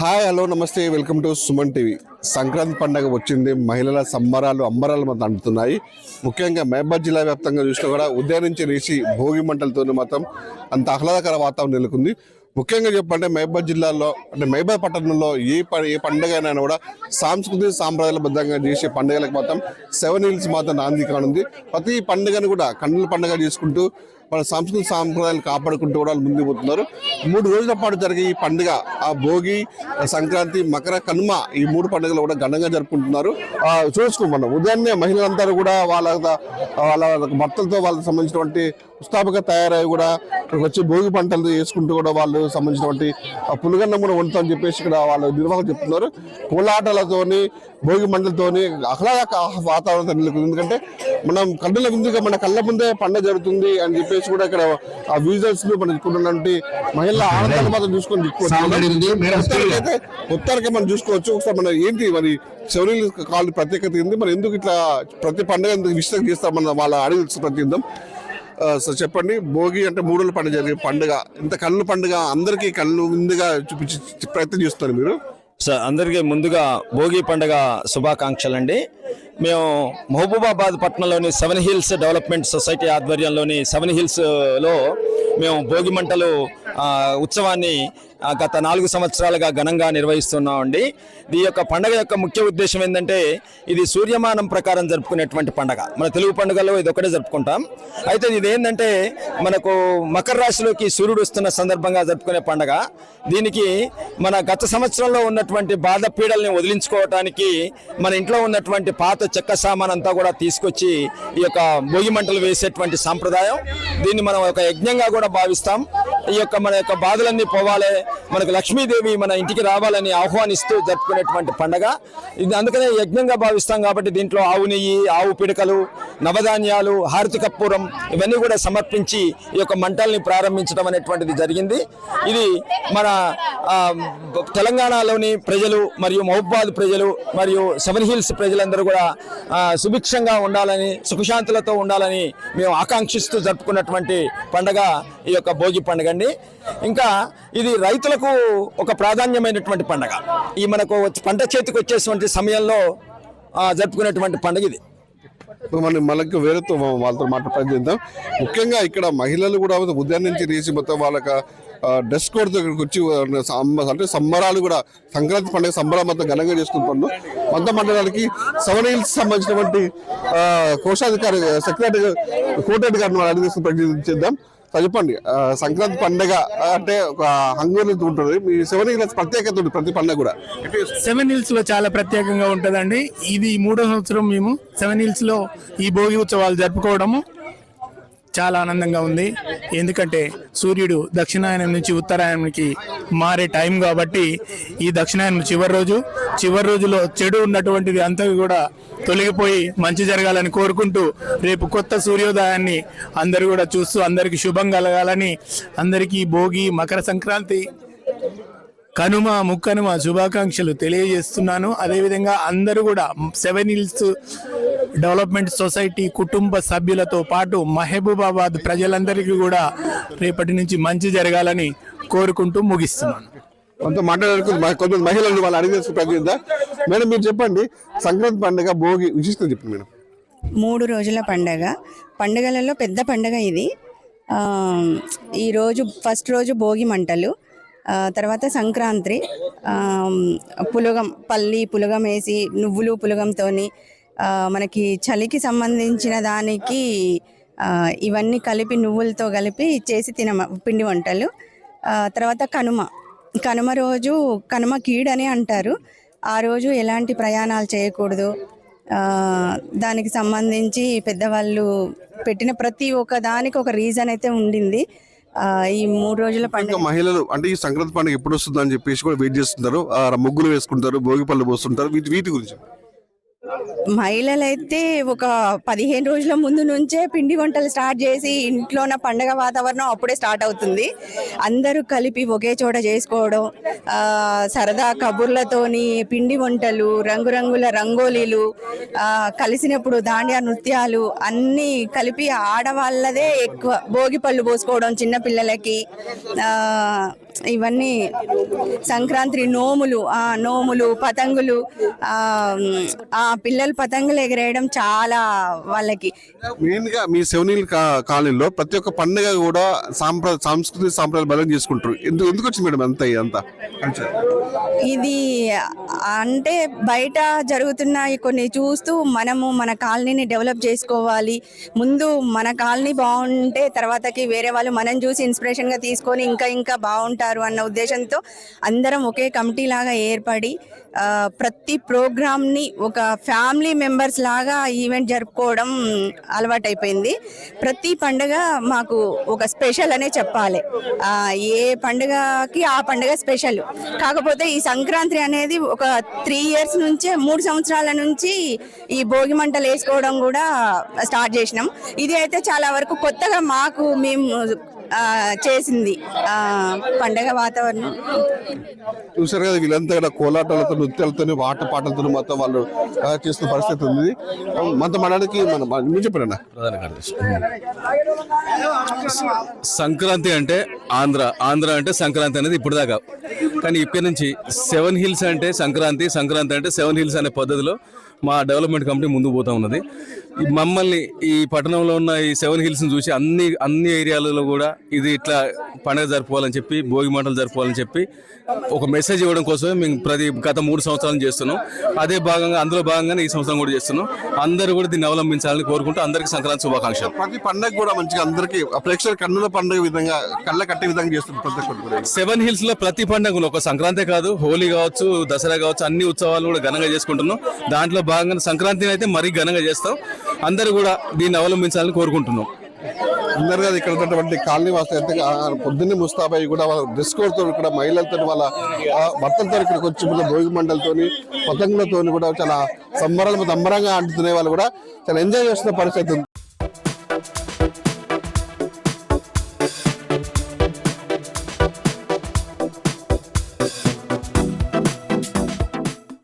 Hi hello నమస్తే welcome to Suman TV. Sankranti పండుగ వచ్చింది. మహిళల సంబరాలు అంబరాలు మొత్తం అంటున్నాయి. ముఖ్యంగా మహబూబాబాద్ జిల్లా వ్యాప్తంగా చూసినా కూడా ఉదయం నుంచి లేచి భోగి మంటలతో మొత్తం అంత ఆహ్లాదకర వాతావరణం నెలకొంది. ముఖ్యంగా చెప్పంటే మహబూబాబాద్ జిల్లాలో అంటే మహబూబాబాద్ పట్టణంలో ఏ పండుగ అయినా కూడా సాంస్కృతిక సాంప్రదాయాలబద్ధంగా చేసే పండుగలకు మాత్రం 7 Hills మాత్రం నాంది కానుంది. ప్రతి పండుగను కూడా కన్నుల పండుగ చేసుకుంటూ మన సంస్కృతి సాంప్రదాయాలు కాపాడుకుంటూ కూడా ముందుకు పోతున్నారు. 3 రోజుల పాటు జరిగే ఈ పండుగ ఆ భోగి, సంక్రాంతి, మకర, కనుమ ఈ 3 పండుగలు కూడా ఘనంగా జరుపుకుంటున్నారు. చూసుకోమన్నాం ఉదయాన్నే మహిళలందరూ కూడా వాళ్ళ భర్తలతో వాళ్ళకి సంబంధించినటువంటి ఉస్తాపగా తయారై కూడా ఇక్కడికి వచ్చి భోగి పంటలు చేసుకుంటూ కూడా వాళ్ళు సంబంధించినటువంటి పులిగన్నం కూడా వండుతామని చెప్పేసి ఇక్కడ వాళ్ళు నిర్వాహకులు చెప్తున్నారు. కోలాటలతోని భోగి మంటలతోని ఆహ్లాద వాతావరణం నెలకొంది. ఎందుకంటే మనం కళ్ళ ముందుగా మన కళ్ళ ముందే పండుగ జరుగుతుంది అని చెప్పేసి కూడా ఇక్కడ ఆ విజువల్స్ మనం చూసుకున్నటువంటి మహిళల ఆనందాన్ని మాత్రం చూసుకొని మొత్తానికి మనం చూసుకోవచ్చు. ఒకసారి మన ఏంటి మరి 7 Hills కాలనీ ప్రత్యేకత ఏంది, మరి ఎందుకు ఇట్లా ప్రతి పండుగ విశ్లేషణ చేస్తామన్న వాళ్ళ అడిగి ప్రతిద్దాం. సో చెప్పండి, భోగి అంటే 3 రోజుల పండుగ జరిగే పండుగ, ఇంత కళ్ళు పండుగ అందరికీ కళ్ళు ముందుగా చూపించి ప్రయత్నం చేస్తారు మీరు. సార్ అందరికీ ముందుగా భోగి పండుగ శుభాకాంక్షలు అండి. మేము మహబూబాబాద్ పట్టణంలోని 7 Hills డెవలప్మెంట్ సొసైటీ ఆధ్వర్యంలోని 7 Hillsలో మేము భోగి మంటలు ఉత్సవాన్ని గత 4 సంవత్సరాలుగా ఘనంగా నిర్వహిస్తున్నామండి. ఈ యొక్క పండుగ యొక్క ముఖ్య ఉద్దేశం ఏంటంటే ఇది సూర్యమానం ప్రకారం జరుపుకునేటువంటి పండుగ. మన తెలుగు పండుగలో ఇది ఒకటే జరుపుకుంటాం. అయితే ఇది ఏంటంటే మనకు మకర రాశిలోకి సూర్యుడు వస్తున్న సందర్భంగా జరుపుకునే పండుగ. దీనికి మన గత సంవత్సరంలో ఉన్నటువంటి బాధ పీడల్ని వదిలించుకోవటానికి మన ఇంట్లో ఉన్నటువంటి పాత చెక్క సామాన్ అంతా కూడా తీసుకొచ్చి ఈ యొక్క భోగి మంటలు వేసేటువంటి సాంప్రదాయం. దీన్ని మనం ఒక యజ్ఞంగా కూడా భావిస్తాం. ఈ యొక్క మన యొక్క బాధలన్నీ పోవాలి, మనకు లక్ష్మీదేవి మన ఇంటికి రావాలని ఆహ్వానిస్తూ జరుపుకునేటువంటి పండుగ ఇది. అందుకనే యజ్ఞంగా భావిస్తాం కాబట్టి దీంట్లో ఆవు నెయ్యి, ఆవు పిడకలు, నవధాన్యాలు, హారతి కర్పూరం ఇవన్నీ కూడా సమర్పించి ఈ యొక్క మంటల్ని ప్రారంభించడం అనేటువంటిది జరిగింది. ఇది మన తెలంగాణలోని ప్రజలు మరియు మహబూబాబాద్ ప్రజలు మరియు 7 Hills ప్రజలందరూ కూడా సుభిక్షంగా ఉండాలని, సుఖశాంతులతో ఉండాలని మేము ఆకాంక్షిస్తూ జరుపుకున్నటువంటి పండుగ ఈ యొక్క భోగి పండుగ అండి. ఇంకా ఇది రైతులకు ఒక ప్రాధాన్యమైనటువంటి పండుగ. ఈ మనకు పంట చేతికి వచ్చేటువంటి సమయంలో జరుపుకునేటువంటి పండుగ ఇది. మనం మళ్ళీ వేరేతో వాళ్ళతో మాట్లాడేద్దాం. ముఖ్యంగా ఇక్కడ మహిళలు కూడా ఉదయం నుంచి రేసి మొత్తం వాళ్ళకి డ్రెస్ కోడ్తో ఇక్కడికి వచ్చి అంటే సంబరాలు కూడా సంక్రాంతి పండుగ సంబరాలు మొత్తం ఘనంగా చేసుకుంటున్నాం. మొత్తం మండలానికి 7 Hills సంబంధించినటువంటి కోశాధికారి సెక్రటరీ కోటరెడ్డి గారిని అడిగి ప్రకటించేద్దాం. చెప్పండి, సంక్రాంతి పండుగ అంటే ఒక హంగూరు ఉంటుంది. మీ 7 Hills ప్రత్యేకత ఉంటుంది. ప్రతి పండుగ కూడా 7 Hills లో చాలా ప్రత్యేకంగా ఉంటుందండి. ఇది 3వ సంవత్సరం మేము 7 Hills లో ఈ భోగి ఉత్సవాలు జరుపుకోవడము చాలా ఆనందంగా ఉంది. ఎందుకంటే సూర్యుడు దక్షిణాయనం నుంచి ఉత్తరాయణానికి మారే టైం కాబట్టి ఈ దక్షిణాయనం చివరి రోజులో చెడు ఉన్నటువంటిది అంతా కూడా తొలగిపోయి మంచి జరగాలని కోరుకుంటూ రేపు కొత్త సూర్యోదయాన్ని అందరూ కూడా చూస్తూ అందరికీ శుభం కలగాలని అందరికీ భోగి, మకర సంక్రాంతి, కనుమ, ముక్కనుమ శుభాకాంక్షలు తెలియజేస్తున్నాను. అదేవిధంగా అందరూ కూడా 7 Hills డెవలప్మెంట్ సొసైటీ కుటుంబ సభ్యులతో పాటు మహబూబాబాద్ ప్రజలందరికీ కూడా రేపటి నుంచి మంచి జరగాలని కోరుకుంటూ ముగిస్తున్నాను. కొంత కొంత మహిళలు వాళ్ళు అడిగే ప్రయత్నిద్దాం. మేడం, మీరు చెప్పండి, సంక్రాంతి పండుగ భోగి విశిష్టత చెప్పండి మేడం. 3 రోజుల పండుగలలో పెద్ద పండుగ ఇది. ఈరోజు ఫస్ట్ రోజు భోగి మంటలు, తర్వాత సంక్రాంతి పులగం వేసి నువ్వులు పులగంతోని మనకి చలికి సంబంధించిన దానికి ఇవన్నీ కలిపి నువ్వులతో కలిపి చేసి పిండి వంటలు. తర్వాత కనుమ రోజు కనుమ కీడని అంటారు. ఆ రోజు ఎలాంటి ప్రయాణాలు చేయకూడదు. దానికి సంబంధించి పెద్దవాళ్ళు పెట్టిన ప్రతి ఒక్క దానికి ఒక రీజన్ అయితే ఉండింది. ఈ 3 రోజుల పండుగ మహిళలు అంటే ఈ సంక్రాంతి పండుగ ఎప్పుడు వస్తుంది అని చెప్పేసి కూడా వెయిట్ చేస్తుంటారు. ముగ్గులు వేసుకుంటారు, భోగి పళ్ళు పోస్తుంటారు. వీటి గురించి మహిళలైతే ఒక 15 రోజుల ముందు నుంచే పిండి వంటలు స్టార్ట్ చేసి ఇంట్లో ఉన్న పండగ వాతావరణం అప్పుడే స్టార్ట్ అవుతుంది. అందరూ కలిపి ఒకే చోట చేసుకోవడం, సరదా కబుర్లతోని పిండి వంటలు, రంగురంగుల రంగోలీలు, కలిసినప్పుడు దాండియా నృత్యాలు అన్నీ కలిపి ఆడవాళ్ళదే ఎక్కువ. భోగి పళ్ళు పోసుకోవడం చిన్న పిల్లలకి, ఇవన్నీ సంక్రాంతి నోములు పతంగులు, ఆ పిల్లలు పతంగులు ఎగరేయడం చాలా వాళ్ళకి. మెయిన్ గా మీ సెవెనిల్ కాలనీలో ప్రతి ఒక్క పండుగ కూడా సాంస్కృతిక సాంప్రదాయాలు బలం చేసుకుంటారు. ఎందుకు వచ్చింది మేడం అంతా ఇది అంటే బయట జరుగుతున్న కొన్ని చూస్తూ మనము మన కాలనీని డెవలప్ చేసుకోవాలి. ముందు మన కాలనీ బాగుంటే తర్వాతకి వేరే వాళ్ళు మనం చూసి ఇన్స్పిరేషన్గా తీసుకొని ఇంకా బాగుంటారు అన్న ఉద్దేశంతో అందరం ఒకే కమిటీ లాగా ఏర్పడి ప్రతి ప్రోగ్రామ్ని ఒక ఫ్యామిలీ మెంబర్స్ లాగా ఈవెంట్ జరుపుకోవడం అలవాటైపోయింది. ప్రతి పండుగ మాకు ఒక స్పెషల్ అనే చెప్పాలి. ఏ పండుగకి ఆ పండుగ స్పెషల్. కాకపోతే ఈ సంక్రాంతి అనేది ఒక 3 సంవత్సరాల నుంచి ఈ భోగి మంటలు వేసుకోవడం కూడా స్టార్ట్ చేసినాం. ఇది అయితే చాలా వరకు కొత్తగా మాకు మేము చేసింది పండగ వాతావరణం. చూసారు కదా, వీళ్ళంతా కూడా కోలాటాలతో నృత్యాలతో పాటలతో మొత్తం వాళ్ళు చేస్తున్న పరిస్థితి ఉంది. మనతో మనకి మీరు చెప్పారన్న ప్రధాన కార్యదర్శి. సంక్రాంతి అంటే ఆంధ్ర అంటే సంక్రాంతి అనేది ఇప్పుడు దాకా, కానీ ఇక్కడి నుంచి 7 హిల్స్ అంటే సంక్రాంతి అంటే 7 హిల్స్ అనే పద్ధతిలో మా డెవలప్మెంట్ కమిటీ ముందుకు పోతా ఉన్నది. మమ్మల్ని ఈ పట్టణంలో ఉన్న ఈ 7 హిల్స్ని చూసి అన్ని ఏరియాలలో కూడా ఇది ఇట్లా పండుగ జరుపుకోవాలని చెప్పి, భోగి మంటలు జరుపుకోవాలని చెప్పి ఒక మెసేజ్ ఇవ్వడం కోసమే మేము గత 3 సంవత్సరాలు చేస్తున్నాం. అందులో భాగంగానే ఈ సంవత్సరం కూడా చేస్తున్నాం. అందరూ కూడా దీన్ని అవలంబించాలని కోరుకుంటూ అందరికీ సంక్రాంతి శుభాకాంక్షలు. ప్రతి పండుగ కూడా మంచిగా అందరికి ప్రేక్షకుల కన్నుల పండుగ విధంగా కళ్ళ కట్టే విధంగా చేస్తుంది ప్రతి ఒక్కరు కూడా. 7 హిల్స్ లో ప్రతి పండుగ ఒక సంక్రాంతి కాదు, హోలీ కావచ్చు, దసరా కావచ్చు, అన్ని ఉత్సవాలు కూడా ఘనంగా చేసుకుంటున్నాం. దాంట్లో భాగంగా సంక్రాంతిని అయితే మరీ ఘనంగా చేస్తాం. అందరూ కూడా దీన్ని అవలంబించాలని కోరుకుంటున్నాం. అందరు కదా ఇక్కడ ఉన్నటువంటి కాలనీ వాసులు పొద్దున్నే ముస్తాబాయి కూడా వాళ్ళ డ్రెస్ కోడ్ తో ఇక్కడ మహిళలతో వాళ్ళ భర్తలతో ఇక్కడికి వచ్చి భోగి మండలతోని పతంగులతో కూడా చాలా సంబరంగా అంటున్నాయి. వాళ్ళు కూడా చాలా ఎంజాయ్ చేస్తున్న పరిస్థితి ఉంది.